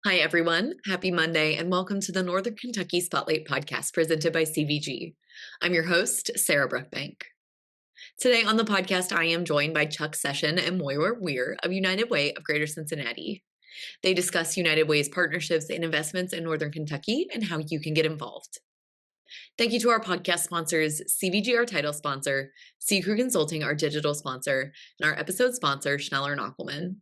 Hi, everyone. Happy Monday, and welcome to the Northern Kentucky Spotlight podcast presented by CVG. I'm your host, Sarah Brookbank. Today on the podcast, I am joined by Chuck Session and Moira Weir of United Way of Greater Cincinnati. They discuss United Way's partnerships and investments in Northern Kentucky and how you can get involved. Thank you to our podcast sponsors, CVG, our title sponsor, C Crew Consulting, our digital sponsor, and our episode sponsor, Schneller & Ockelman.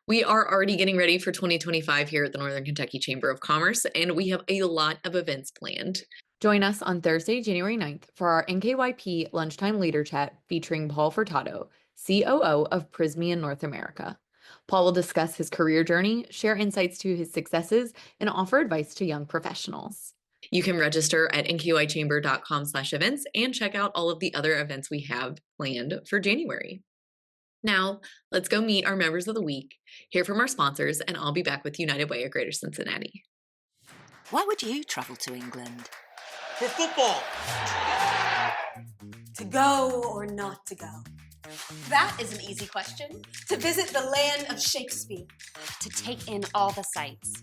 We are already getting ready for 2025 here at the Northern Kentucky Chamber of Commerce, and we have a lot of events planned. Join us on Thursday, January 9th for our NKYP Lunchtime Leader Chat featuring Paul Furtado, COO of Prismian North America. Paul will discuss his career journey, share insights to his successes, and offer advice to young professionals. You can register at nkychamber.com/events and check out all of the other events we have planned for January. Now, let's go meet our members of the week, hear from our sponsors, and I'll be back with United Way of Greater Cincinnati. Why would you travel to England? For football. To go or not to go? That is an easy question. To visit the land of Shakespeare. To take in all the sights.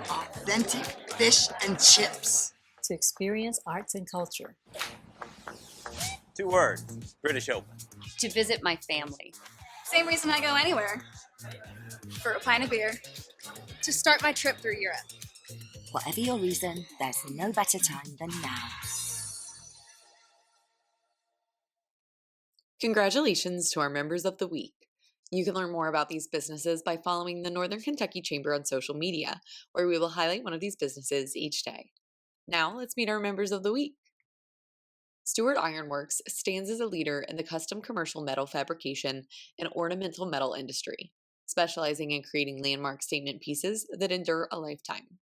Authentic fish and chips. To experience arts and culture. 2 words, British Open. To visit my family. Same reason I go anywhere. For a pint of beer. To start my trip through Europe. Whatever your reason, there's no better time than now. Congratulations to our members of the week. You can learn more about these businesses by following the Northern Kentucky Chamber on social media, where we will highlight one of these businesses each day. Now, let's meet our members of the week. Stewart Ironworks stands as a leader in the custom commercial metal fabrication and ornamental metal industry, specializing in creating landmark statement pieces that endure a lifetime.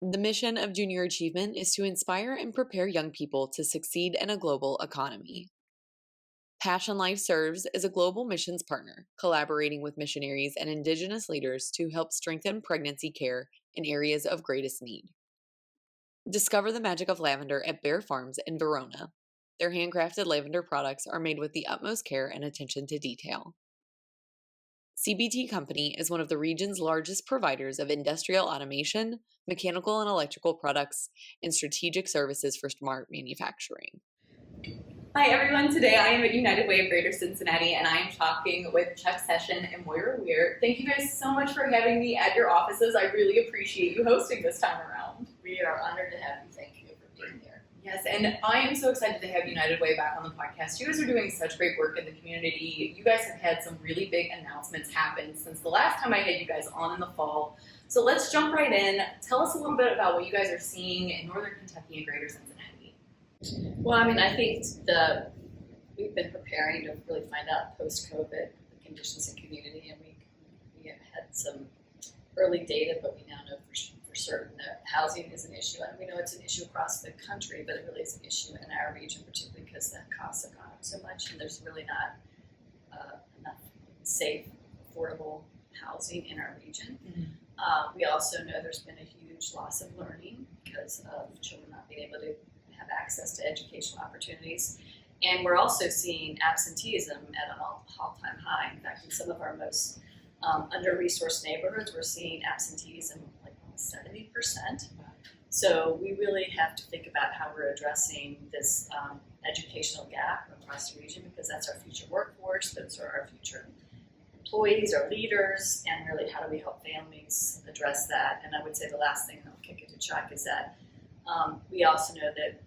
The mission of Junior Achievement is to inspire and prepare young people to succeed in a global economy. Passion Life serves as a global missions partner, collaborating with missionaries and Indigenous leaders to help strengthen pregnancy care in areas of greatest need. Discover the magic of lavender at Bear Farms in Verona. Their handcrafted lavender products are made with the utmost care and attention to detail. CBT Company is one of the region's largest providers of industrial automation, mechanical and electrical products, and strategic services for smart manufacturing. Hi everyone, today I am at United Way of Greater Cincinnati and I am talking with Chuck Session and Moira Weir. Thank you guys so much for having me at your offices. I really appreciate you hosting this time around. We are honored to have you. Thank you for being here. Yes, and I am so excited to have United Way back on the podcast. You guys are doing such great work in the community. You guys have had some really big announcements happen since the last time I had you guys on in the fall. So let's jump right in. Tell us a little bit about what you guys are seeing in Northern Kentucky and Greater Cincinnati. Well, I think we've been preparing to really find out post-COVID the conditions in community, and we have had some early data, but we now know for certain that housing is an issue. And we know it's an issue across the country, but it really is an issue in our region, particularly because the costs have gone up so much, and there's really not enough safe, affordable housing in our region. Mm-hmm. We also know there's been a huge loss of learning because of children not being able to have access to educational opportunities. And we're also seeing absenteeism at an all-time high. In fact, in some of our most under-resourced neighborhoods, we're seeing absenteeism like almost 70%. So we really have to think about how we're addressing this educational gap across the region, because that's our future workforce, those are our future employees, our leaders, and really how do we help families address that. And I would say the last thing, and I'll kick it to Chuck, is that we also know that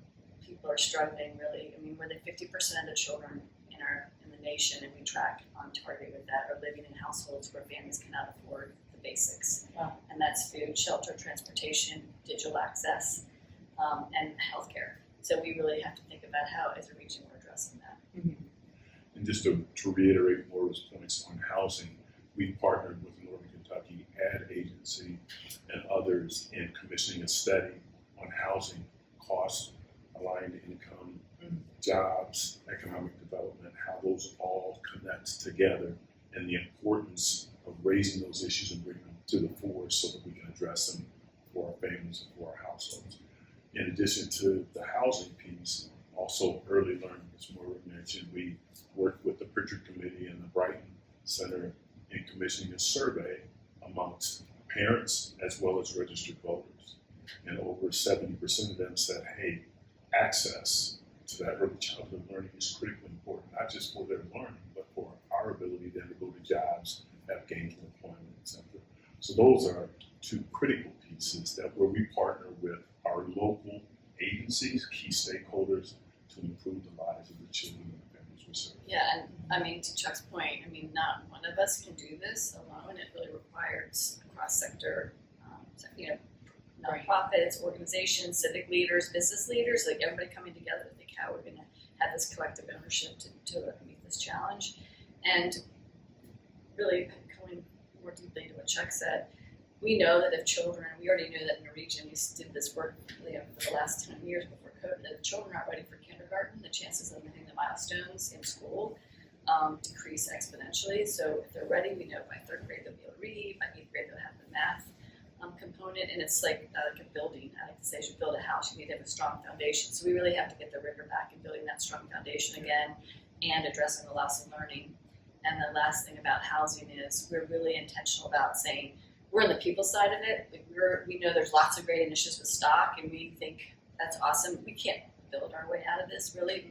people are struggling really. More than 50% of the children in the nation, and we track on target with that, are living in households where families cannot afford the basics. Wow. And that's food, shelter, transportation, digital access, and healthcare. So we really have to think about how, as a region, we're addressing that. Mm-hmm. And just to reiterate Laura's points on housing, we've partnered with the Northern Kentucky Ad Agency and others in commissioning a study on housing costs, aligned income, jobs, economic development, how those all connect together, and the importance of raising those issues and bringing them to the fore so that we can address them for our families and for our households. In addition to the housing piece, also early learning, as Maura mentioned, we worked with the Pritchard Committee and the Brighton Center in commissioning a survey amongst parents as well as registered voters. And over 70% of them said, hey, access to that early childhood learning is critically important, not just for their learning, but for our ability then to go to jobs, have gainful employment, etc. So those are two critical pieces that where we partner with our local agencies, key stakeholders, to improve the lives of the children and the families we serve. Yeah, and I mean, to Chuck's point, I mean, not one of us can do this alone. It really requires a cross-sector, nonprofits, organizations, civic leaders, business leaders, like everybody coming together to think how we're going to have this collective ownership to meet this challenge. And really going more deeply into what Chuck said, we know that if children, we already knew that in the region, we did this work for the last 10 years before COVID, that if children aren't ready for kindergarten, the chances of hitting the milestones in school decrease exponentially. So if they're ready, we know by 3rd grade they'll be able to read, by 8th grade they'll have the math component, and it's like a building. I like to say, as you build a house, you need to have a strong foundation. So we really have to get the rigor back in building that strong foundation again and addressing the loss of learning. And the last thing about housing is we're really intentional about saying we're on the people side of it. We know there's lots of great initiatives with stock, and we think that's awesome. We can't build our way out of this, really.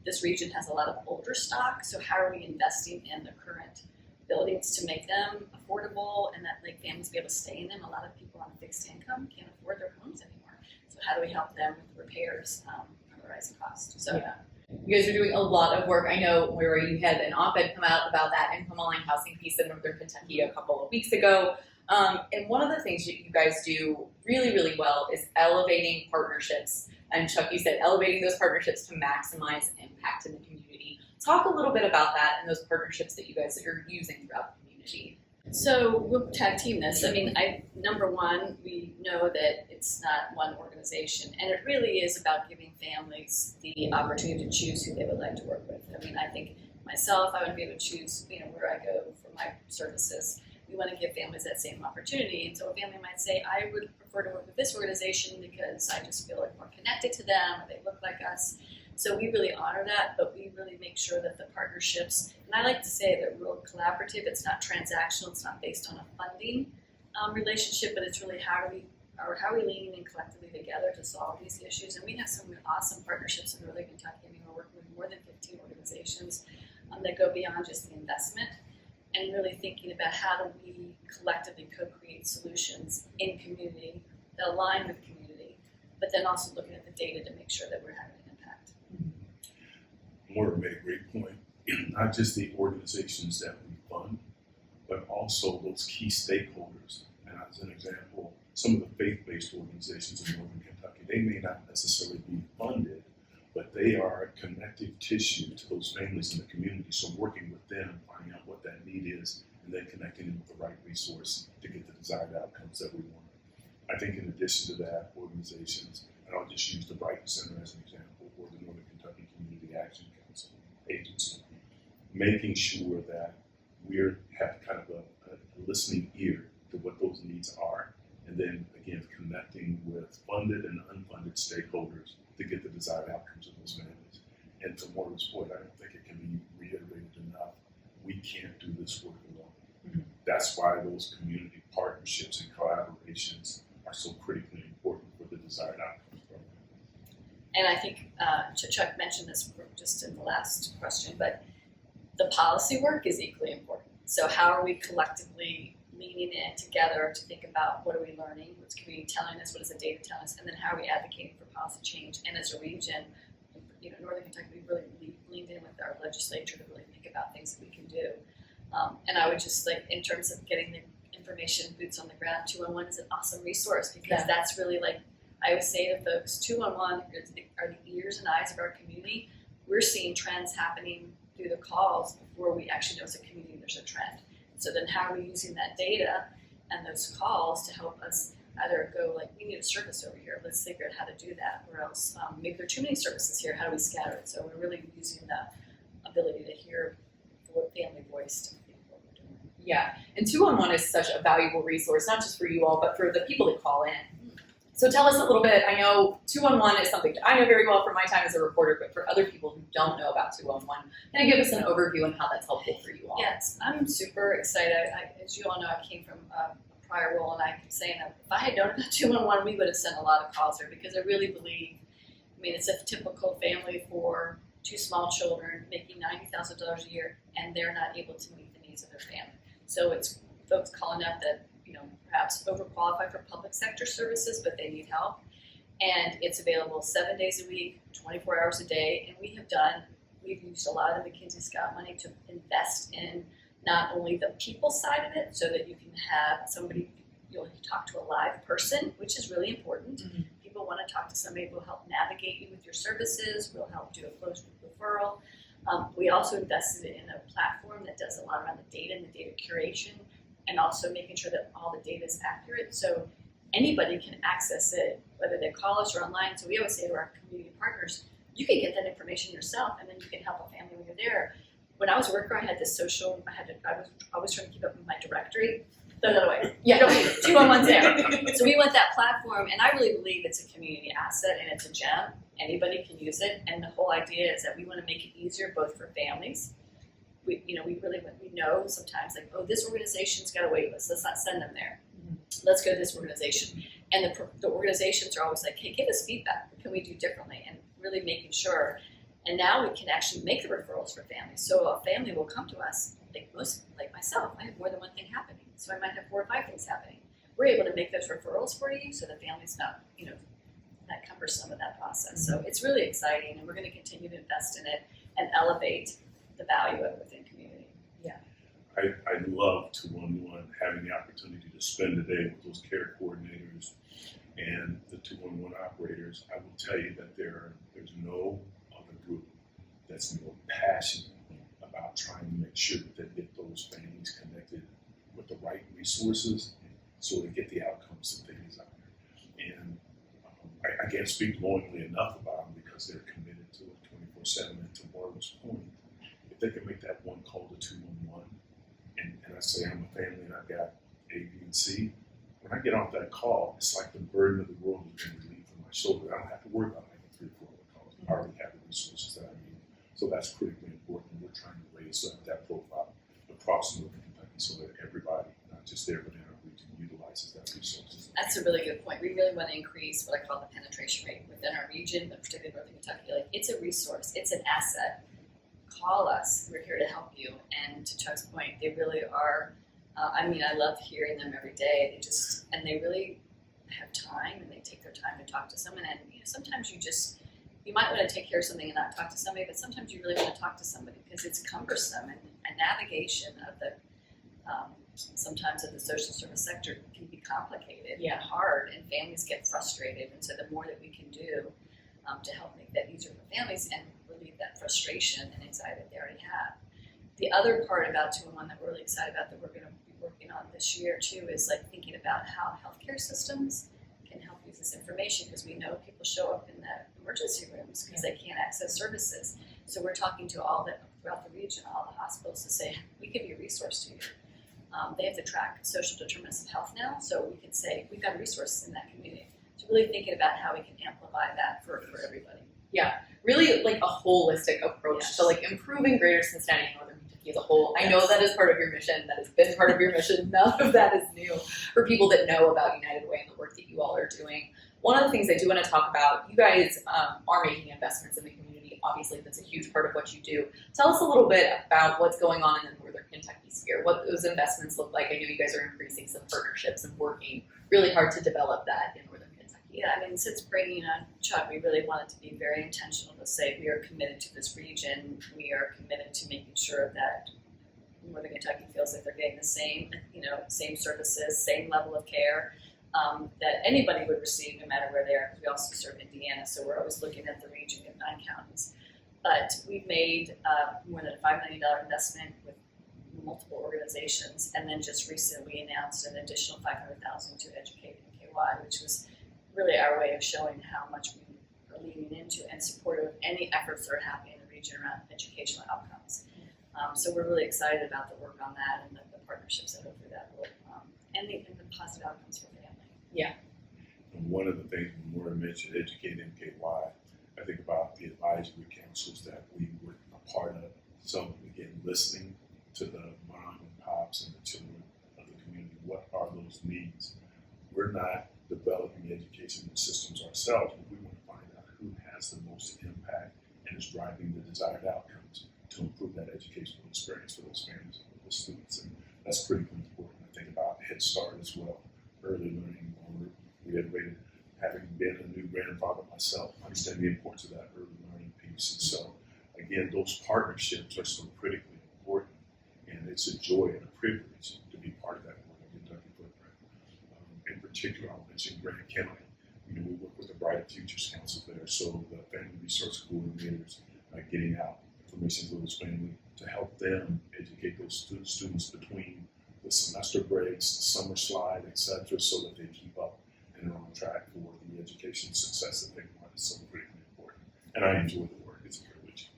This region has a lot of older stock, so how are we investing in the current buildings to make them affordable and that like families be able to stay in them? A lot of people on a fixed income can't afford their homes anymore. So how do we help them with repairs on the rising cost? So yeah. You guys are doing a lot of work. I know, Moira, you had an op-ed come out about that income-aligned housing piece in Northern Kentucky a couple of weeks ago. And one of the things that you guys do really, really well is elevating partnerships. And Chuck, you said elevating those partnerships to maximize impact in the community. Talk a little bit about that and those partnerships that you guys are using throughout the community. So we'll tag team this. I mean, number one, we know that it's not one organization, and it really is about giving families the opportunity to choose who they would like to work with. I mean, I think myself, I would be able to choose, where I go for my services. We want to give families that same opportunity. And so a family might say, I would prefer to work with this organization because I just feel like more connected to them, or they look like us. So we really honor that, but we really make sure that the partnerships, and I like to say they're real collaborative. It's not transactional. It's not based on a funding relationship, but it's really how are we leaning in collectively together to solve these issues. And we have some awesome partnerships in Northern Kentucky. I mean, we're working with more than 15 organizations that go beyond just the investment, and really thinking about how do we collectively co-create solutions in community that align with community, but then also looking at the data to make sure that we're having an impact. Moira made a great point. Not just the organizations that we fund, but also those key stakeholders. And as an example, some of the faith-based organizations in Northern Kentucky, they may not necessarily be funded, but they are connective tissue to those families in the community. So working with them, finding out what that need is, and then connecting them with the right resource to get the desired outcomes that we want. I think in addition to that, organizations, and I'll just use the Brighton Center as an example, or the Northern Kentucky Community Action Council agency, making sure that we have kind of a listening ear to what those needs are, and then again connecting with funded and unfunded stakeholders to get the desired outcomes of those families. And to Moira's point, I don't think it can be reiterated enough. We can't do this work alone. Mm-hmm. That's why those community partnerships and collaborations are so critically important for the desired outcomes program. And I think Chuck mentioned this just in the last question, but the policy work is equally important. So how are we collectively leaning in together to think about what are we learning, what's community telling us, what is the data telling us, and then how are we advocating for policy change? And as a region, Northern Kentucky, we really leaned in with our legislature to really think about things that we can do. And I would just in terms of getting the information, boots on the ground, 211 is an awesome resource because that's really I always say to folks, 211 are the ears and eyes of our community. We're seeing trends happening through the calls before we actually know as a community there's a trend. So then how are we using that data and those calls to help us either go we need a service over here, let's figure out how to do that, or else maybe there are too many services here, how do we scatter it? So we're really using the ability to hear family voice to think what we're doing. Yeah, and 211 is such a valuable resource, not just for you all, but for the people that call in. So tell us a little bit. I know 211 is something I know very well from my time as a reporter, but for other people who don't know about 211, can you give us an overview on how that's helpful for you all? Yes, I'm super excited. As you all know, I came from a prior role, and I keep saying that if I had known about 211, we would have sent a lot of calls there because I really believe, I mean, it's a typical family for two small children making $90,000 a year, and they're not able to meet the needs of their family. So it's folks calling up that, perhaps overqualified for public sector services, but they need help. And it's available 7 days a week, 24 hours a day. And we've used a lot of the McKinsey Scott money to invest in not only the people side of it, so that you can have somebody, you'll talk to a live person, which is really important. Mm-hmm. People want to talk to somebody who will help navigate you with your services, will help do a closed loop referral. We also invested in a platform that does a lot around the data and the data curation, and also making sure that all the data is accurate. So anybody can access it, whether they call us or online. So we always say to our community partners, you can get that information yourself, and then you can help a family when you're there. When I was a worker, I had this social, I was always trying to keep up with my directory. Throw that away. Yeah, don't need it. 211's there. So we went that platform, and I really believe it's a community asset and it's a gem. Anybody can use it, and the whole idea is that we want to make it easier both for families. We know sometimes like, oh, this organization's got a wait list. Let's not send them there. Mm-hmm. Let's go to this organization. And the organizations are always like, hey, give us feedback. What can we do differently? And really making sure. And now we can actually make the referrals for families. So a family will come to us, like myself, I have more than one thing happening. So I might have 4 or 5 things happening. We're able to make those referrals for you so the family's not, that cumbersome of that process. So it's really exciting, and we're going to continue to invest in it and elevate the value of it within community. Yeah. I love 211 having the opportunity to spend the day with those care coordinators and the 211 operators. I will tell you that there's no other group that's more passionate about trying to make sure that they get those families connected with the right resources so they get the outcomes that they desire. And I can't speak glowingly enough about them because they're committed to it 24/7. And to Barbara's point, if they can make that one call to 211, and I say I'm a family and I've got A, B, and C, when I get off that call, it's like the burden of the world has been relieved from my shoulder. I don't have to worry about making 3 or 4 other calls. I already have the resources that I need. So that's critically important. We're trying to raise that profile across Northern Kentucky so that everybody, not just there, but in our region, utilizes that resources. That's a really good point. We really want to increase what I call the penetration rate within our region, but particularly Northern Kentucky. Like, it's a resource. It's an asset. Call us. We're here to help you. And to Chuck's point, they really are. I love hearing them every day. They really have time, and they take their time to talk to someone. And sometimes you might want to take care of something and not talk to somebody, but sometimes you really want to talk to somebody because it's cumbersome, and navigation of the sometimes of the social service sector can be complicated and hard, and families get frustrated. And so the more that we can do to help make that easier for families and relieve that frustration and anxiety that they already have. The other part about 211 that we're really excited about that we're going to be working on this year too is like thinking about how healthcare systems can help use this information, because we know people show up in the emergency rooms because they can't access services. So we're talking to all throughout the region, all the hospitals, to say we can be a resource to you. They have to track social determinants of health now, so we can say we've got resources in that community. So really thinking about how we can amplify that for everybody. Yeah, really like a holistic approach to like improving Greater Cincinnati and Northern Kentucky as a whole. I know that is part of your mission. That has been part of your mission. None of that is new for people that know about United Way and the work that you all are doing. One of the things I do want to talk about, you guys are making investments in the community. Obviously, that's a huge part of what you do. Tell us a little bit about what's going on in the Northern Kentucky sphere, what those investments look like. I know you guys are increasing some partnerships and working really hard to develop that in Northern Kentucky. Yeah, since bringing on Chuck, we really wanted to be very intentional to say we are committed to this region. We are committed to making sure that Northern Kentucky feels like they're getting the same, same services, same level of care that anybody would receive no matter where they are, because we also serve Indiana, so we're always looking at the region of 9 counties. But we've made more than a $5 million investment with multiple organizations, and then just recently we announced an additional $500,000 to educate NKY, which was really our way of showing how much we are leaning into and supportive of any efforts that are happening in the region around educational outcomes. So we're really excited about the work on that and the partnerships that hopefully that will, and the positive outcomes for family. Yeah. And one of the things when Maura mentioned educate NKY, I think about the advisory councils that we were a part of. So again, listening to the mom and pops and the children of the community. What are those needs? We're not developing education systems ourselves, but we want to find out who has the most impact and is driving the desired outcomes to improve that educational experience for those families and for those students. And that's critically important. I think about Head Start as well, early learning. We reiterated, having been a new grandfather myself, understand the importance of that early learning piece. And so, again, those partnerships are so critically important, and it's a joy and a privilege to be part of that Northern Kentucky footprint. In particular, I'll mention Grant County. We work with the Brighter Futures Council there, so the family resource coordinators getting out information to those families to help them educate those students between the semester breaks, the summer slide, etc., so that they keep up and are on track for the education success that they want. Is so critically important. And I enjoy the work. It's a privilege.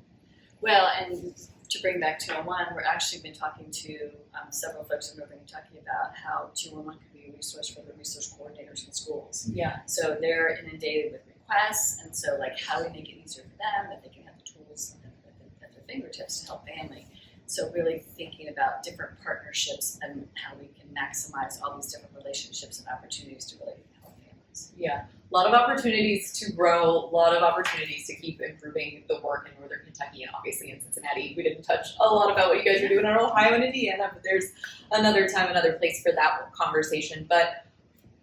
Well, and to bring back 211, we're actually been talking to several folks in Northern Kentucky about how 211 could be a resource for the resource coordinators in schools. Yeah. So they're inundated with requests, and so like how we make it easier for them, that they can have the tools at their fingertips to help family. So really thinking about different partnerships and how we can maximize all these different relationships and opportunities to really help families. Yeah, a lot of opportunities to grow, a lot of opportunities to keep improving the work in Northern Kentucky and obviously in Cincinnati. We didn't touch a lot about what you guys are doing in Ohio and Indiana, but there's another time, another place for that conversation. But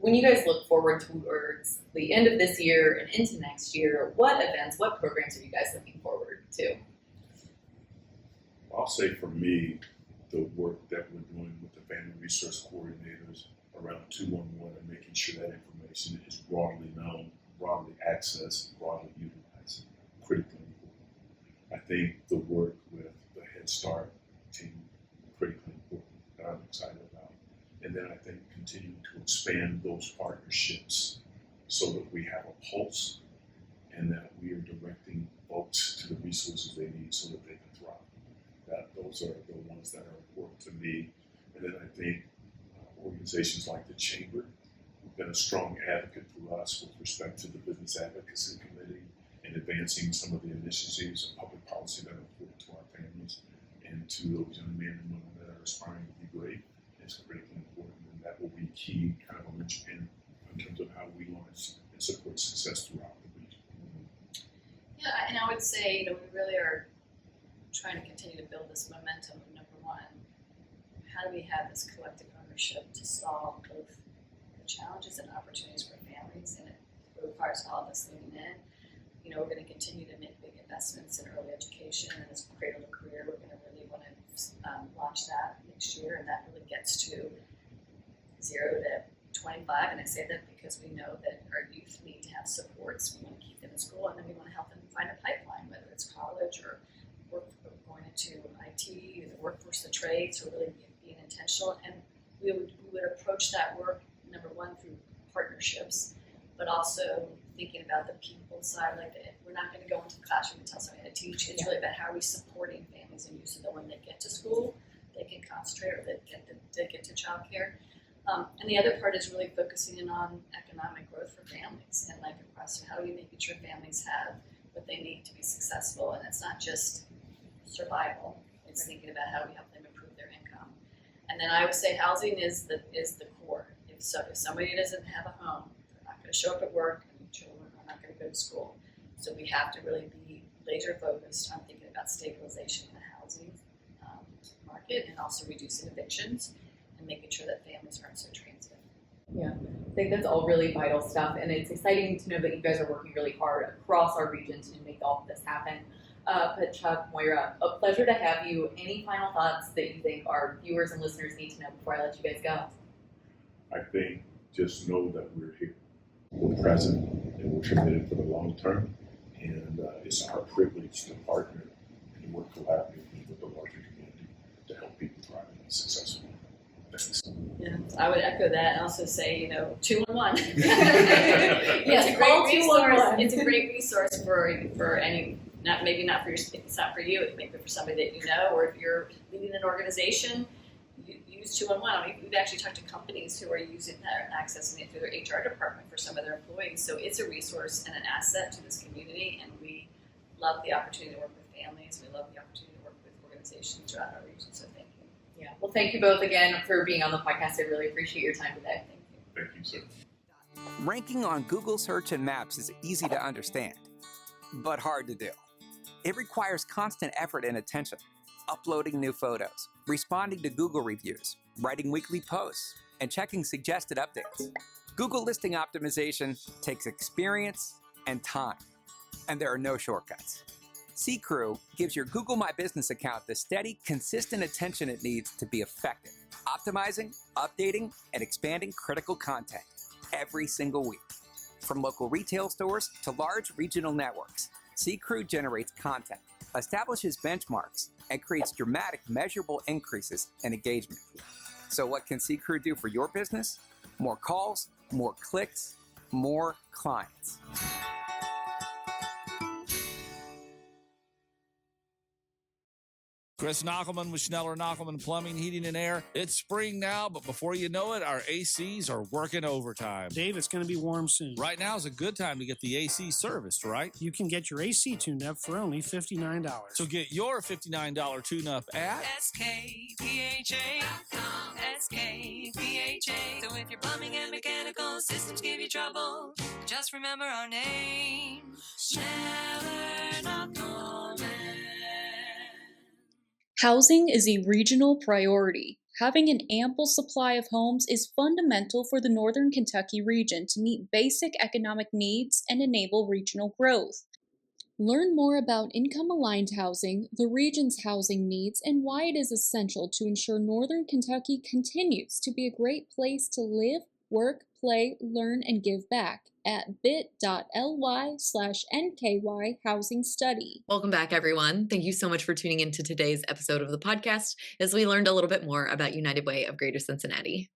when you guys look forward towards the end of this year and into next year, what events, what programs are you guys looking forward to? I'll say for me, the work that we're doing with the family resource coordinators around 211 and making sure that information is broadly known, broadly accessed, broadly utilized, critically important. I think the work with the Head Start team, critically important, that I'm excited about. And then I think continuing to expand those partnerships so that we have a pulse and that we are directing folks to the resources they need so that they can thrive. That those are the ones that are important to me. And then I think organizations like the Chamber have been a strong advocate for us with respect to the Business Advocacy Committee and advancing some of the initiatives and public policy that are important to our families and to those young men and women that are aspiring to be great. It's critically important, and that will be key, kind of a linchpin in terms of how we launch and support success throughout the region. Yeah, and I would say, we really are trying to continue to build this momentum of number one. How do we have this collective ownership to solve both the challenges and opportunities for families? And it requires all of us leaning in. We're going to continue to make big investments in early education and as cradle to career. We're going to really want to launch that next year, and that really gets to 0 to 25. And I say that because we know that our youth need to have supports. We want to keep them in school, and then we want to help them find a pipeline, whether it's college or going into IT, the workforce, the trades, or really being intentional. And we would approach that work, number one, through partnerships, but also thinking about the people side. Like, we're not going to go into the classroom and tell somebody how to teach. It's really about how are we supporting families and youth so that when they get to school, they can concentrate, or they get to childcare. And the other part is really focusing in on economic growth for families and like across how are you making sure families have what they need to be successful. And it's not just survival. It's thinking about how we help them improve their income. And then I would say housing is the core. If somebody doesn't have a home, they're not going to show up at work, and children are not going to go to school. So we have to really be laser focused on thinking about stabilization in the housing market and also reducing evictions and making sure that families aren't so transient. Yeah, I think that's all really vital stuff, and it's exciting to know that you guys are working really hard across our region to make all of this happen. But Chuck, Moira, a pleasure to have you. Any final thoughts that you think our viewers and listeners need to know before I let you guys go? I think just know that we're here, we're present, and we're committed for the long term. And it's our privilege to partner and work collaboratively with the larger community to help people thrive and be successful. Thanks. Yeah, I would echo that and also say, 211. Yes, it's a great all resource. 211. It's a great resource for any. Maybe not for your. It's not for you. It may be for somebody that you know, or if you're leading an organization, use 211. We've actually talked to companies who are using that, accessing it through their HR department for some of their employees. So it's a resource and an asset to this community, and we love the opportunity to work with families. We love the opportunity to work with organizations throughout our region. So thank you. Yeah. Well, thank you both again for being on the podcast. I really appreciate your time today. Thank you, sir. Ranking on Google Search and Maps is easy to understand, but hard to do. It requires constant effort and attention, uploading new photos, responding to Google reviews, writing weekly posts, and checking suggested updates. Google listing optimization takes experience and time, and there are no shortcuts. C-Crew gives your Google My Business account the steady, consistent attention it needs to be effective, optimizing, updating, and expanding critical content every single week. From local retail stores to large regional networks, C-Crew generates content, establishes benchmarks, and creates dramatic, measurable increases in engagement. So what can C-Crew do for your business? More calls, more clicks, more clients. Chris Knockelman with Schneller Knockelman Plumbing, Heating, and Air. It's spring now, but before you know it, our ACs are working overtime. Dave, it's going to be warm soon. Right now is a good time to get the AC serviced, right? You can get your AC tuned up for only $59. So get your $59 tune-up at SKPHA.com. SKPHA. So if your plumbing and mechanical systems give you trouble, just remember our name, Schneller Knockelman. Housing is a regional priority. Having an ample supply of homes is fundamental for the Northern Kentucky region to meet basic economic needs and enable regional growth. Learn more about income-aligned housing, the region's housing needs, and why it is essential to ensure Northern Kentucky continues to be a great place to live, work, play, learn, and give back at bit.ly/NKY Housing Study. Welcome back, everyone. Thank you so much for tuning into today's episode of the podcast as we learned a little bit more about United Way of Greater Cincinnati.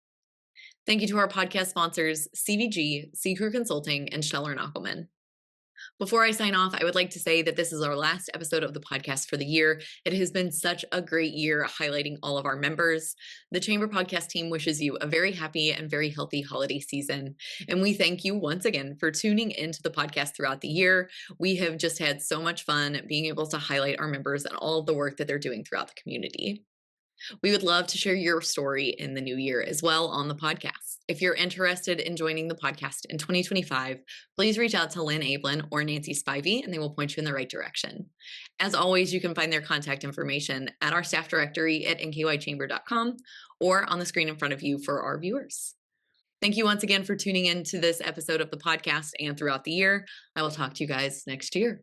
Thank you to our podcast sponsors, CVG, C-Crew Consulting, and Schneller Knockelman. Before I sign off, I would like to say that this is our last episode of the podcast for the year. It has been such a great year highlighting all of our members. The Chamber Podcast team wishes you a very happy and very healthy holiday season. And we thank you once again for tuning into the podcast throughout the year. We have just had so much fun being able to highlight our members and all of the work that they're doing throughout the community. We would love to share your story in the new year as well on the podcast. If you're interested in joining the podcast in 2025, please reach out to Lynn Ablin or Nancy Spivey, and they will point you in the right direction. As always, you can find their contact information at our staff directory at nkychamber.com or on the screen in front of you for our viewers. Thank you once again for tuning in to this episode of the podcast and throughout the year. I will talk to you guys next year.